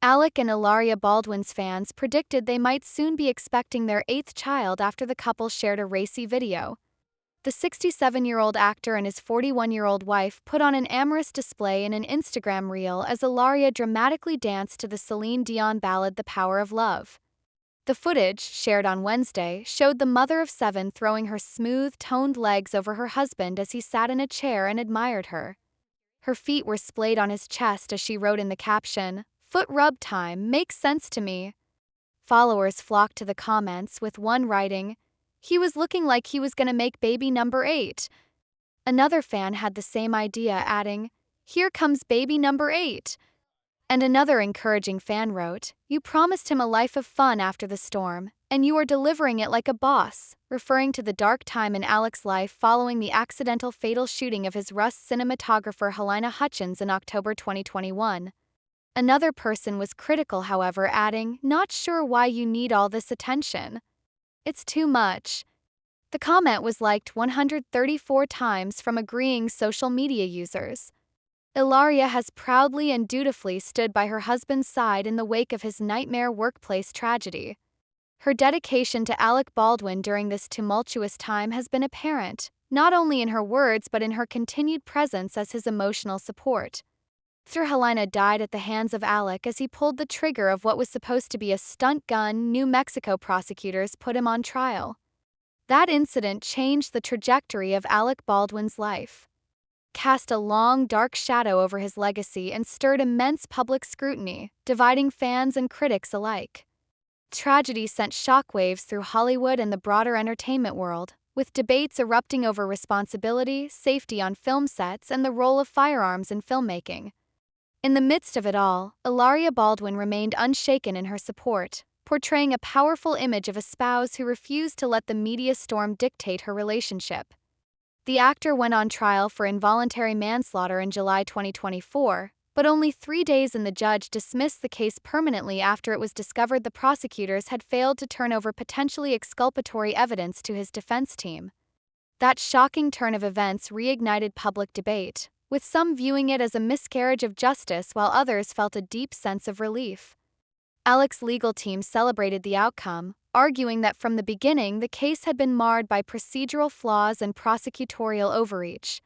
Alec and Hilaria Baldwin's fans predicted they might soon be expecting their eighth child after the couple shared a racy video. The 67-year-old actor and his 41-year-old wife put on an amorous display in an Instagram reel as Hilaria dramatically danced to the Celine Dion ballad The Power of Love. The footage, shared on Wednesday, showed the mother of seven throwing her smooth, toned legs over her husband as he sat in a chair and admired her. Her feet were splayed on his chest as she wrote in the caption, "Foot rub time, makes sense to me." Followers flocked to the comments, with one writing, "He was looking like he was gonna make baby number 8. Another fan had the same idea, adding, "Here comes baby number 8. And another encouraging fan wrote, "You promised him a life of fun after the storm, and you are delivering it like a boss," referring to the dark time in Alec's life following the accidental fatal shooting of his Rust cinematographer Halyna Hutchins in October 2021. Another person was critical, however, adding, "Not sure why you need all this attention. It's too much." The comment was liked 134 times from agreeing social media users. Hilaria has proudly and dutifully stood by her husband's side in the wake of his nightmare workplace tragedy. Her dedication to Alec Baldwin during this tumultuous time has been apparent, not only in her words but in her continued presence as his emotional support. After Halyna died at the hands of Alec as he pulled the trigger of what was supposed to be a stunt gun, New Mexico prosecutors put him on trial. That incident changed the trajectory of Alec Baldwin's life, cast a long, dark shadow over his legacy, and stirred immense public scrutiny, dividing fans and critics alike. Tragedy sent shockwaves through Hollywood and the broader entertainment world, with debates erupting over responsibility, safety on film sets, and the role of firearms in filmmaking. In the midst of it all, Hilaria Baldwin remained unshaken in her support, portraying a powerful image of a spouse who refused to let the media storm dictate her relationship. The actor went on trial for involuntary manslaughter in July 2024, but only 3 days in the judge dismissed the case permanently after it was discovered the prosecutors had failed to turn over potentially exculpatory evidence to his defense team. That shocking turn of events reignited public debate, with some viewing it as a miscarriage of justice while others felt a deep sense of relief. Alec's legal team celebrated the outcome, arguing that from the beginning the case had been marred by procedural flaws and prosecutorial overreach.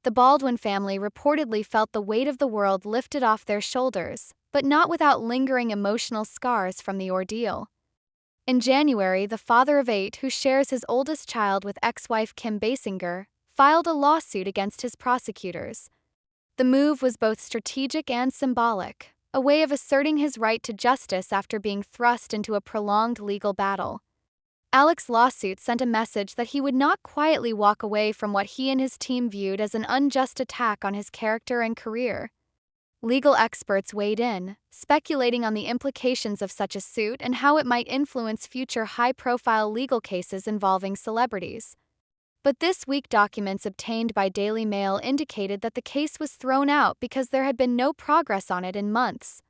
The Baldwin family reportedly felt the weight of the world lifted off their shoulders, but not without lingering emotional scars from the ordeal. In January, the father of 8, who shares his oldest child with ex-wife Kim Basinger, filed a lawsuit against his prosecutors. The move was both strategic and symbolic, a way of asserting his right to justice after being thrust into a prolonged legal battle. Alec's lawsuit sent a message that he would not quietly walk away from what he and his team viewed as an unjust attack on his character and career. Legal experts weighed in, speculating on the implications of such a suit and how it might influence future high-profile legal cases involving celebrities. But this week, documents obtained by Daily Mail indicated that the case was thrown out because there had been no progress on it in months.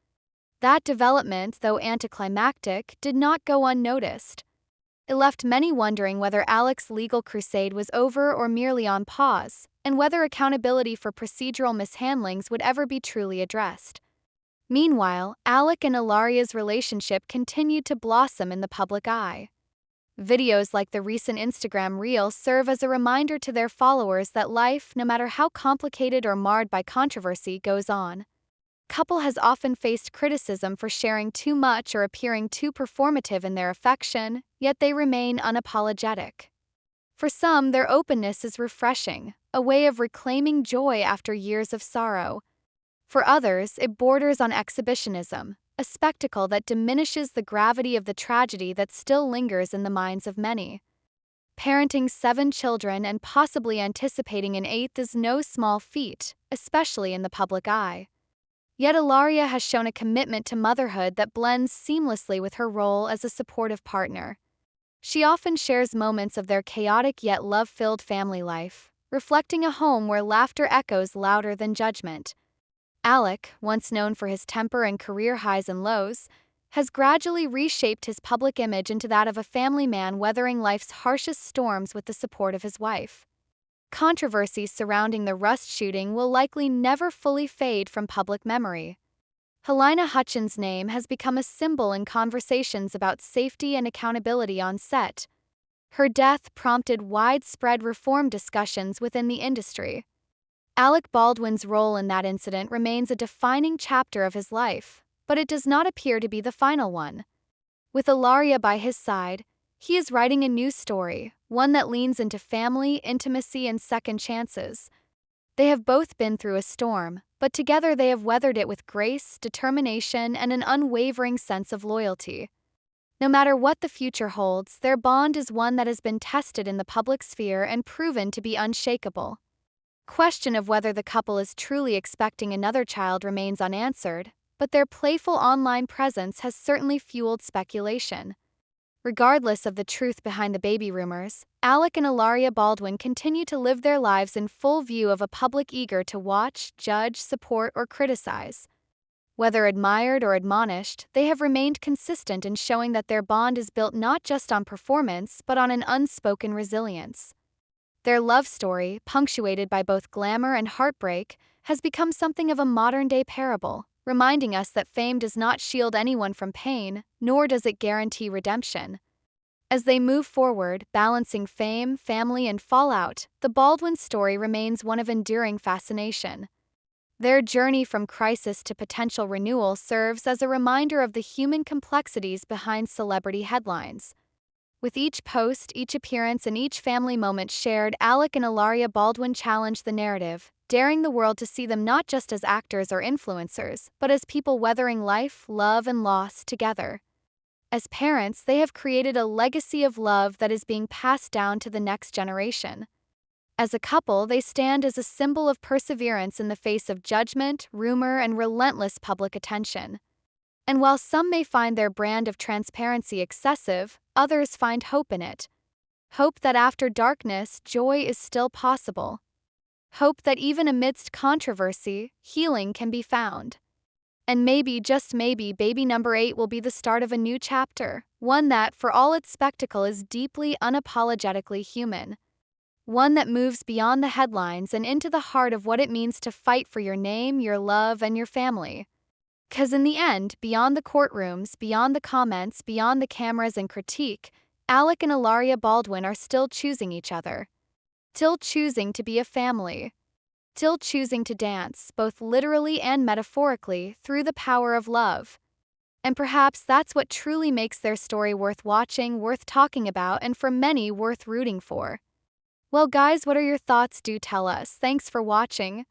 That development, though anticlimactic, did not go unnoticed. It left many wondering whether Alec's legal crusade was over or merely on pause, and whether accountability for procedural mishandlings would ever be truly addressed. Meanwhile, Alec and Hilaria's relationship continued to blossom in the public eye. Videos like the recent Instagram reel serve as a reminder to their followers that life, no matter how complicated or marred by controversy, goes on. The couple has often faced criticism for sharing too much or appearing too performative in their affection, yet they remain unapologetic. For some, their openness is refreshing, a way of reclaiming joy after years of sorrow. For others, it borders on exhibitionism, a spectacle that diminishes the gravity of the tragedy that still lingers in the minds of many. Parenting 7 children and possibly anticipating an 8th is no small feat, especially in the public eye. Yet Hilaria has shown a commitment to motherhood that blends seamlessly with her role as a supportive partner. She often shares moments of their chaotic yet love-filled family life, reflecting a home where laughter echoes louder than judgment. Alec, once known for his temper and career highs and lows, has gradually reshaped his public image into that of a family man weathering life's harshest storms with the support of his wife. Controversies surrounding the Rust shooting will likely never fully fade from public memory. Helena Hutchins' name has become a symbol in conversations about safety and accountability on set. Her death prompted widespread reform discussions within the industry. Alec Baldwin's role in that incident remains a defining chapter of his life, but it does not appear to be the final one. With Hilaria by his side, he is writing a new story, one that leans into family, intimacy, and second chances. They have both been through a storm, but together they have weathered it with grace, determination, and an unwavering sense of loyalty. No matter what the future holds, their bond is one that has been tested in the public sphere and proven to be unshakable. Question of whether the couple is truly expecting another child remains unanswered, but their playful online presence has certainly fueled speculation. Regardless of the truth behind the baby rumors, Alec and Hilaria Baldwin continue to live their lives in full view of a public eager to watch, judge, support, or criticize. Whether admired or admonished, they have remained consistent in showing that their bond is built not just on performance but on an unspoken resilience. Their love story, punctuated by both glamour and heartbreak, has become something of a modern-day parable, reminding us that fame does not shield anyone from pain, nor does it guarantee redemption. As they move forward, balancing fame, family, and fallout, the Baldwin story remains one of enduring fascination. Their journey from crisis to potential renewal serves as a reminder of the human complexities behind celebrity headlines. With each post, each appearance, and each family moment shared, Alec and Hilaria Baldwin challenge the narrative, daring the world to see them not just as actors or influencers, but as people weathering life, love, and loss together. As parents, they have created a legacy of love that is being passed down to the next generation. As a couple, they stand as a symbol of perseverance in the face of judgment, rumor, and relentless public attention. And while some may find their brand of transparency excessive, others find hope in it. Hope that after darkness, joy is still possible. Hope that even amidst controversy, healing can be found. And maybe, just maybe, baby number 8 will be the start of a new chapter, one that, for all its spectacle, is deeply, unapologetically human. One that moves beyond the headlines and into the heart of what it means to fight for your name, your love, and your family. 'Cause in the end, beyond the courtrooms, beyond the comments, beyond the cameras and critique, Alec and Hilaria Baldwin are still choosing each other. Still choosing to be a family. Still choosing to dance, both literally and metaphorically, through the power of love. And perhaps that's what truly makes their story worth watching, worth talking about, and for many worth rooting for. Well guys, what are your thoughts? Do tell us. Thanks for watching.